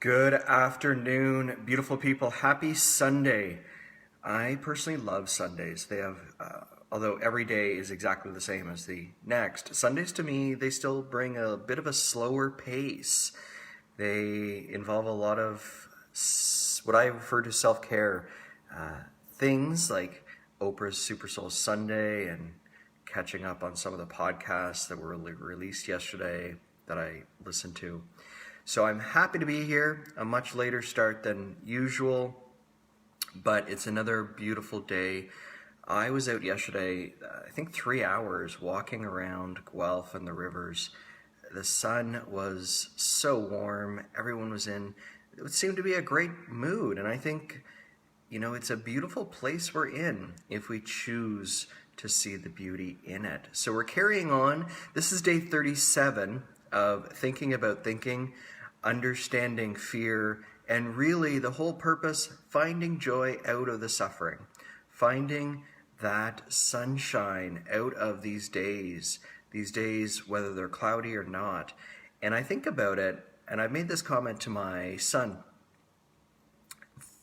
Good afternoon, beautiful people. Happy Sunday. I personally love Sundays. Although every day is exactly the same as the next, Sundays to me, they still bring a bit of a slower pace. They involve a lot of what I refer to self care things like Oprah's Super Soul Sunday and catching up on some of the podcasts that were released yesterday that I listened to. So I'm happy to be here, a much later start than usual, but it's another beautiful day. I was out yesterday, I think 3 hours walking around Guelph and the rivers. The sun was so warm. Everyone was in, it seemed to be a great mood. And I think, it's a beautiful place we're in if we choose to see the beauty in it. So we're carrying on. This is day 37 of Thinking About Thinking, understanding fear, and really the whole purpose, finding joy out of the suffering, finding that sunshine out of these days, whether they're cloudy or not. And I think about it, and I've made this comment to my son,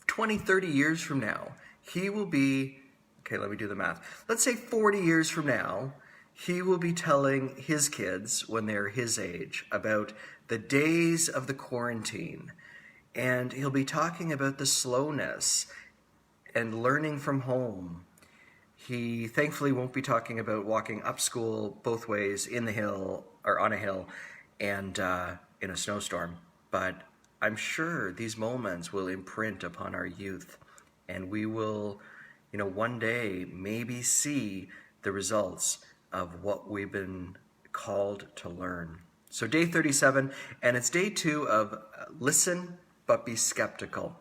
20, 30 years from now, he will be, okay, let me do the math. Let's say 40 years from now, he will be telling his kids when they're his age about the days of the quarantine. And he'll be talking about the slowness and learning from home. He thankfully won't be talking about walking up school both ways in the hill or on a hill and in a snowstorm. But I'm sure these moments will imprint upon our youth, and we will, one day maybe see the results of what we've been called to learn. So day 37, and it's day 2 of Listen But Be Skeptical.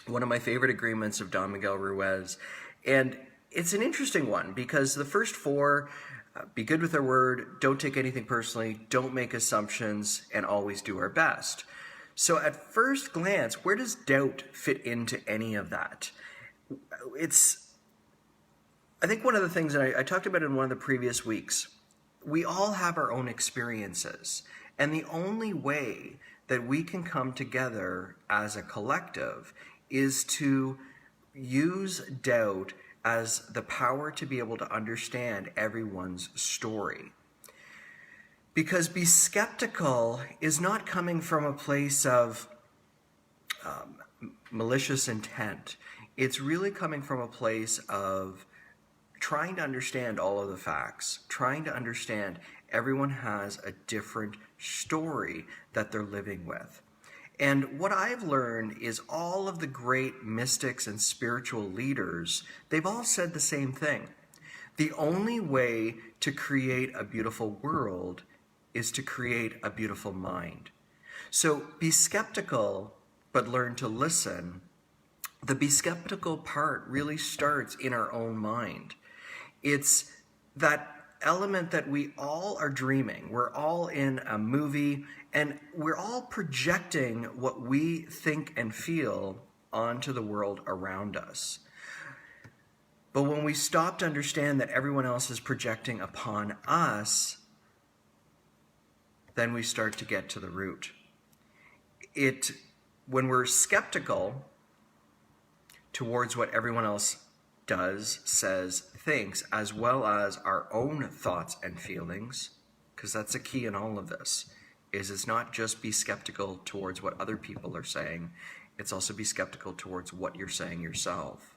One of my favorite agreements of Don Miguel Ruiz. And it's an interesting one because the first 4, be good with our word, don't take anything personally, don't make assumptions, and always do our best. So at first glance, where does doubt fit into any of that? I think one of the things that I talked about in one of the previous weeks, we all have our own experiences. And the only way that we can come together as a collective is to use doubt as the power to be able to understand everyone's story. Because be skeptical is not coming from a place of malicious intent. It's really coming from a place of trying to understand all of the facts, trying to understand everyone has a different story that they're living with. And what I've learned is all of the great mystics and spiritual leaders, they've all said the same thing. The only way to create a beautiful world is to create a beautiful mind. So be skeptical, but learn to listen. The be skeptical part really starts in our own mind. It's that element that we all are dreaming. We're all in a movie, and we're all projecting what we think and feel onto the world around us. But when we stop to understand that everyone else is projecting upon us, then we start to get to the root. When we're skeptical towards what everyone else does, says, thinks, as well as our own thoughts and feelings, because that's a key in all of this, is it's not just be skeptical towards what other people are saying, it's also be skeptical towards what you're saying yourself.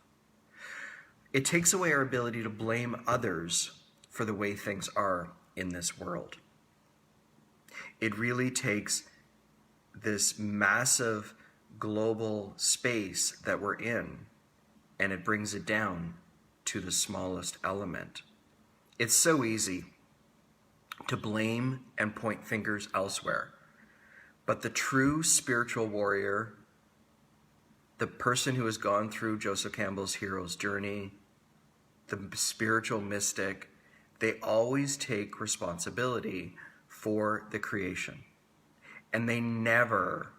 It takes away our ability to blame others for the way things are in this world. It really takes this massive global space that we're in, and it brings it down to the smallest element. It's so easy to blame and point fingers elsewhere. But the true spiritual warrior, the person who has gone through Joseph Campbell's hero's journey, the spiritual mystic, they always take responsibility for the creation. And they never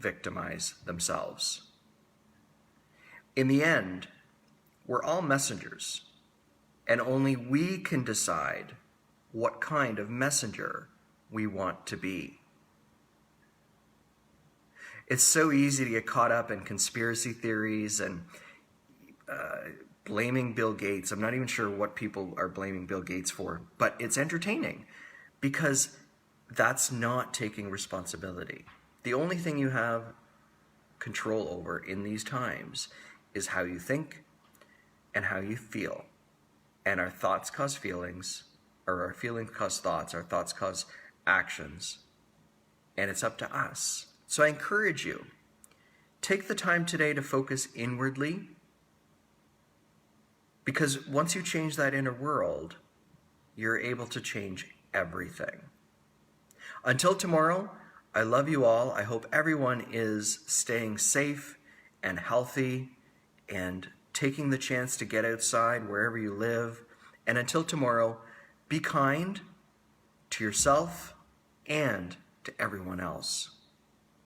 victimize themselves. In the end, we're all messengers, and only we can decide what kind of messenger we want to be. It's so easy to get caught up in conspiracy theories and blaming Bill Gates. I'm not even sure what people are blaming Bill Gates for, but it's entertaining because that's not taking responsibility. The only thing you have control over in these times is how you think and how you feel. And our thoughts cause feelings, or our feelings cause thoughts, our thoughts cause actions. And it's up to us. So I encourage you, take the time today to focus inwardly, because once you change that inner world, you're able to change everything. Until tomorrow, I love you all. I hope everyone is staying safe and healthy and taking the chance to get outside wherever you live. And until tomorrow, be kind to yourself and to everyone else.